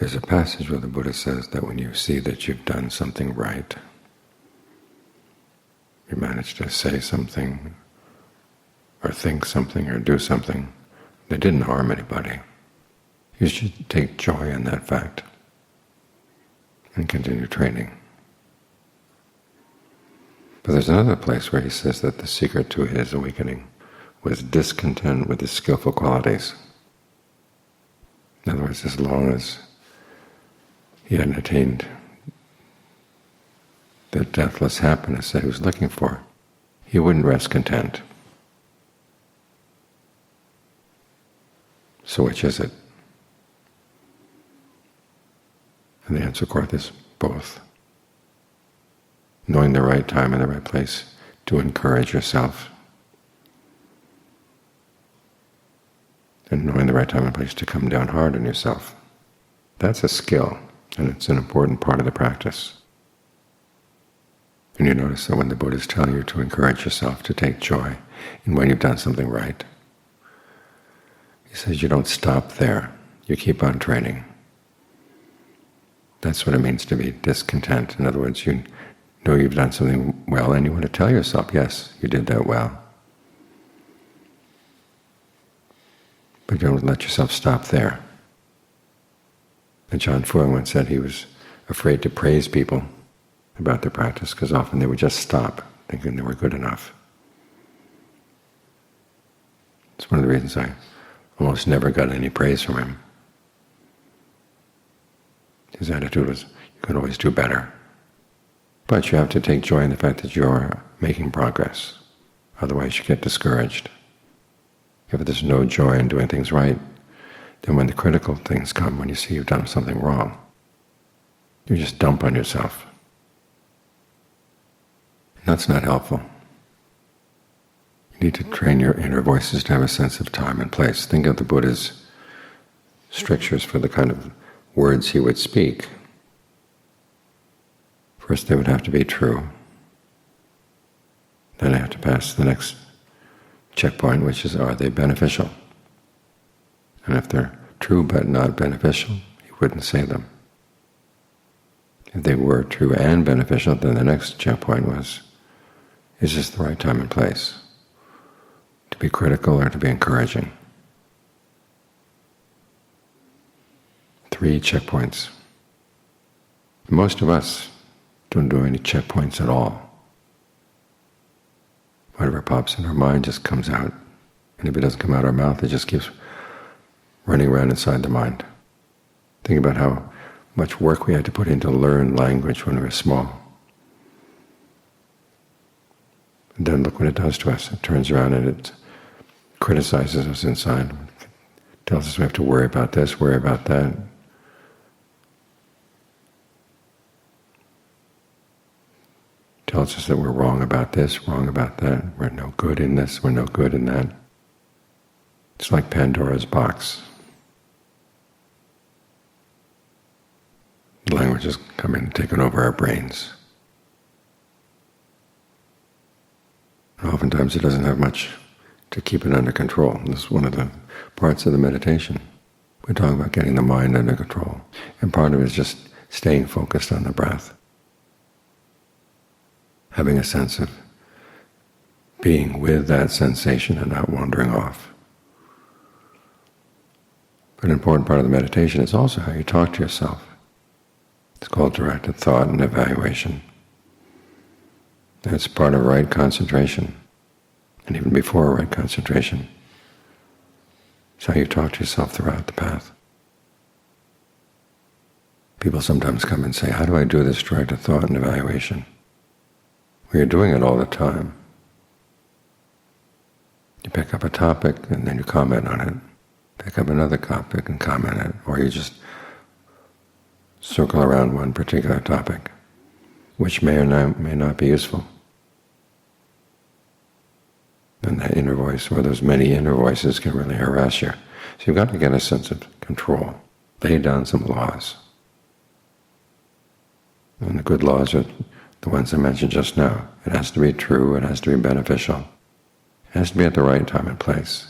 There's a passage where the Buddha says that when you see that you've done something right, you manage to say something or think something or do something that didn't harm anybody, you should take joy in that fact and continue training. But there's another place where he says that the secret to his awakening was discontent with his skillful qualities. In other words, as long as he hadn't attained the deathless happiness that he was looking for, he wouldn't rest content. So which is it? And the answer, of course, is both. Knowing the right time and the right place to encourage yourself, and knowing the right time and place to come down hard on yourself. That's a skill, and it's an important part of the practice. And you notice that when the Buddha is telling you to encourage yourself, to take joy in when you've done something right, he says you don't stop there, you keep on training. That's what it means to be discontent. In other words, you know you've done something well and you want to tell yourself, yes, you did that well. But you don't let yourself stop there. And John Fuang once said he was afraid to praise people about their practice because often they would just stop, thinking they were good enough. It's one of the reasons I almost never got any praise from him. His attitude was, you can always do better. But you have to take joy in the fact that you are making progress. Otherwise you get discouraged. If there's no joy in doing things right, then when the critical things come, when you see you've done something wrong, you just dump on yourself. That's not helpful. You need to train your inner voices to have a sense of time and place. Think of the Buddha's strictures for the kind of words he would speak. First they would have to be true. Then I have to pass the next checkpoint, which is, are they beneficial? And if they're true but not beneficial, he wouldn't say them. If they were true and beneficial, then the next checkpoint was, is this the right time and place? To be critical or to be encouraging? 3 checkpoints. Most of us don't do any checkpoints at all. Whatever pops in our mind just comes out. And if it doesn't come out our mouth, it just keeps running around inside the mind. Think about how much work we had to put in to learn language when we were small. And then look what it does to us. It turns around and it criticizes us inside. It tells us we have to worry about this, worry about that. Tells us that we're wrong about this, wrong about that, we're no good in this, we're no good in that. It's like Pandora's box. Languages come in and take over our brains. And oftentimes it doesn't have much to keep it under control. This is one of the parts of the meditation. We're talking about getting the mind under control. And part of it is just staying focused on the breath. Having a sense of being with that sensation and not wandering off. But an important part of the meditation is also how you talk to yourself. It's called directed thought and evaluation. And it's part of right concentration, and even before right concentration. It's how you talk to yourself throughout the path. People sometimes come and say, how do I do this directed thought and evaluation? Well, you're doing it all the time. You pick up a topic and then you comment on it. Pick up another topic and comment on it. Or you just circle around one particular topic, which may or may not be useful. And that inner voice, or those many inner voices, can really harass you. So you've got to get a sense of control. Lay down some laws. And the good laws are the ones I mentioned just now. It has to be true, it has to be beneficial. It has to be at the right time and place.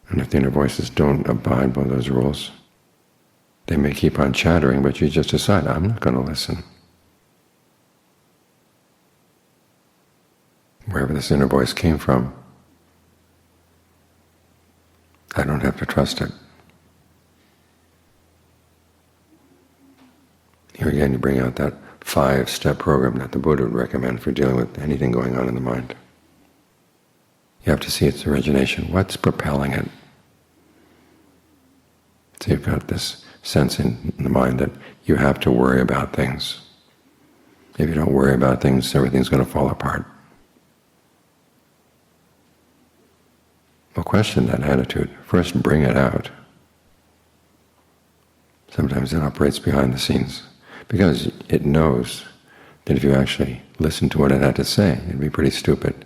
And if the inner voices don't abide by those rules, they may keep on chattering, but you just decide, I'm not going to listen. Wherever this inner voice came from, I don't have to trust it. Here again, you bring out that 5-step program that the Buddha would recommend for dealing with anything going on in the mind. You have to see its origination. What's propelling it? So you've got this sense in the mind that you have to worry about things. If you don't worry about things, everything's going to fall apart. Well, question that attitude. First, bring it out. Sometimes it operates behind the scenes, because it knows that if you actually listen to what it had to say, it'd be pretty stupid.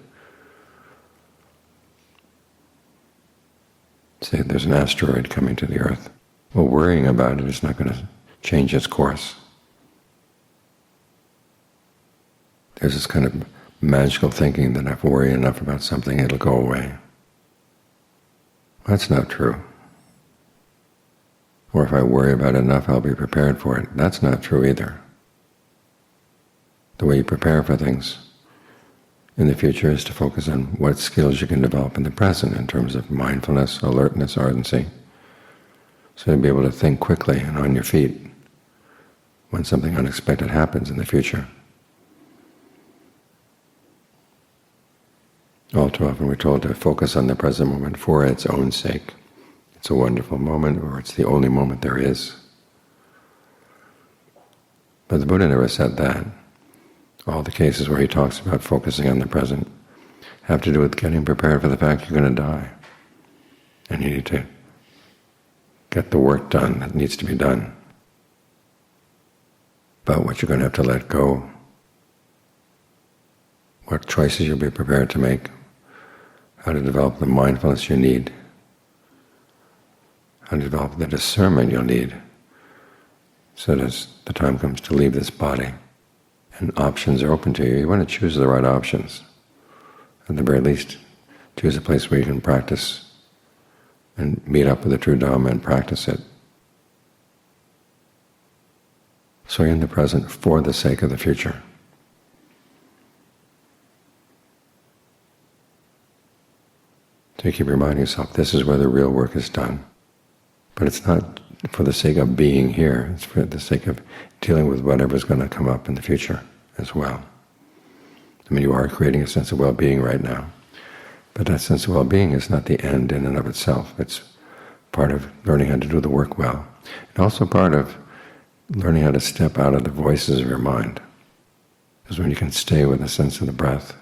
Say there's an asteroid coming to the Earth. Well, worrying about it is not going to change its course. There's this kind of magical thinking that if I worry enough about something, it'll go away. That's not true. Or if I worry about it enough, I'll be prepared for it. That's not true either. The way you prepare for things in the future is to focus on what skills you can develop in the present in terms of mindfulness, alertness, ardency. So you'll be able to think quickly and on your feet when something unexpected happens in the future. All too often we're told to focus on the present moment for its own sake. It's a wonderful moment, or it's the only moment there is. But the Buddha never said that. All the cases where he talks about focusing on the present have to do with getting prepared for the fact you're going to die. And you need to get the work done that needs to be done. About what you're going to have to let go, what choices you'll be prepared to make, how to develop the mindfulness you need, how to develop the discernment you'll need, so that as the time comes to leave this body and options are open to you, you want to choose the right options. At the very least, choose a place where you can practice and meet up with the true Dhamma and practice it. So you're in the present for the sake of the future. So you keep reminding yourself, this is where the real work is done. But it's not for the sake of being here, it's for the sake of dealing with whatever's going to come up in the future as well. I mean, you are creating a sense of well-being right now, but that sense of well-being is not the end in and of itself. It's part of learning how to do the work well, and also part of learning how to step out of the voices of your mind. Because when you can stay with the sense of the breath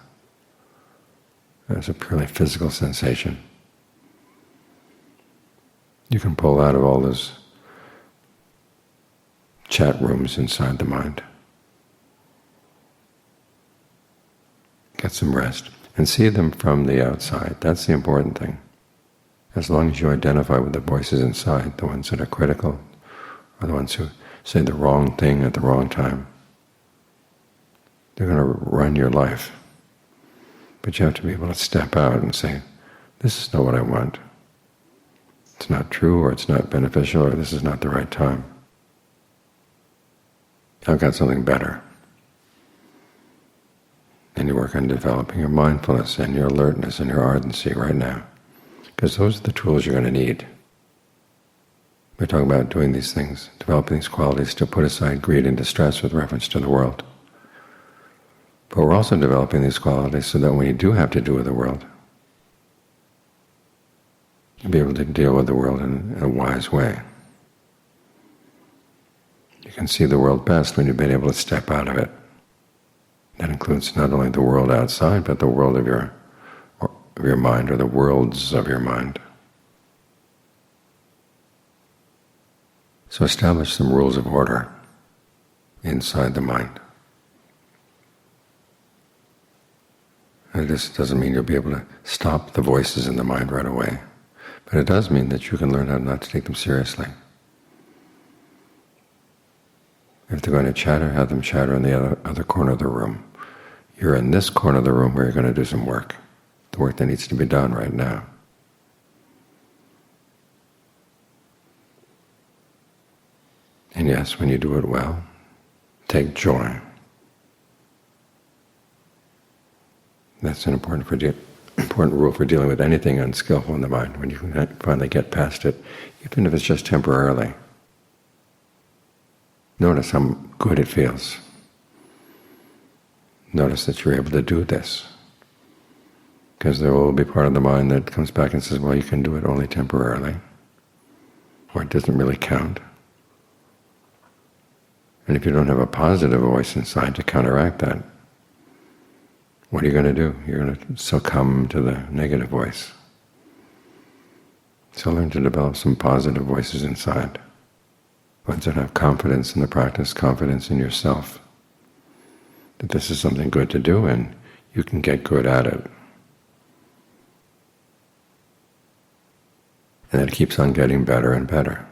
as a purely physical sensation, you can pull out of all those chat rooms inside the mind. Get some rest and see them from the outside. That's the important thing. As long as you identify with the voices inside, the ones that are critical, or the ones who say the wrong thing at the wrong time, they're going to run your life. But you have to be able to step out and say, this is not what I want. It's not true, or it's not beneficial, or this is not the right time. I've got something better. And you work on developing your mindfulness and your alertness and your ardency right now, because those are the tools you're going to need. We're talking about doing these things, developing these qualities to put aside greed and distress with reference to the world. But we're also developing these qualities so that when you do have to do with the world, you'll be able to deal with the world in a wise way. You can see the world best when you've been able to step out of it. That includes not only the world outside, but the world of your mind, or the worlds of your mind. So establish some rules of order inside the mind. And this doesn't mean you'll be able to stop the voices in the mind right away, but it does mean that you can learn how not to take them seriously. If they're going to chatter, have them chatter in the other corner of the room. You're in this corner of the room where you're going to do some work, the work that needs to be done right now. And yes, when you do it well, take joy. That's an important rule for dealing with anything unskillful in the mind. When you finally get past it, even if it's just temporarily, notice how good it feels. Notice that you're able to do this. Because there will be part of the mind that comes back and says, well, you can do it only temporarily, or it doesn't really count. And if you don't have a positive voice inside to counteract that, what are you going to do? You're going to succumb to the negative voice. So learn to develop some positive voices inside, ones that have confidence in the practice, confidence in yourself, that this is something good to do and you can get good at it. And it keeps on getting better and better.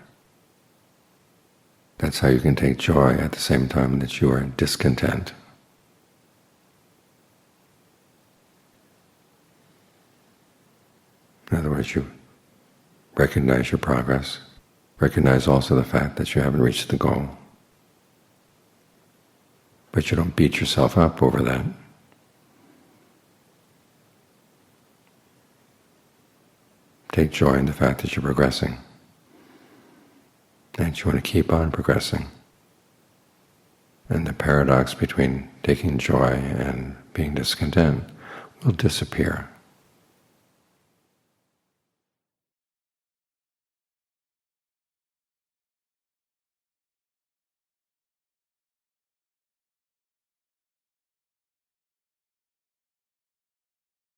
That's how you can take joy at the same time that you are discontent. In other words, you recognize your progress, recognize also the fact that you haven't reached the goal, but you don't beat yourself up over that. Take joy in the fact that you're progressing, and you want to keep on progressing. And the paradox between taking joy and being discontent will disappear.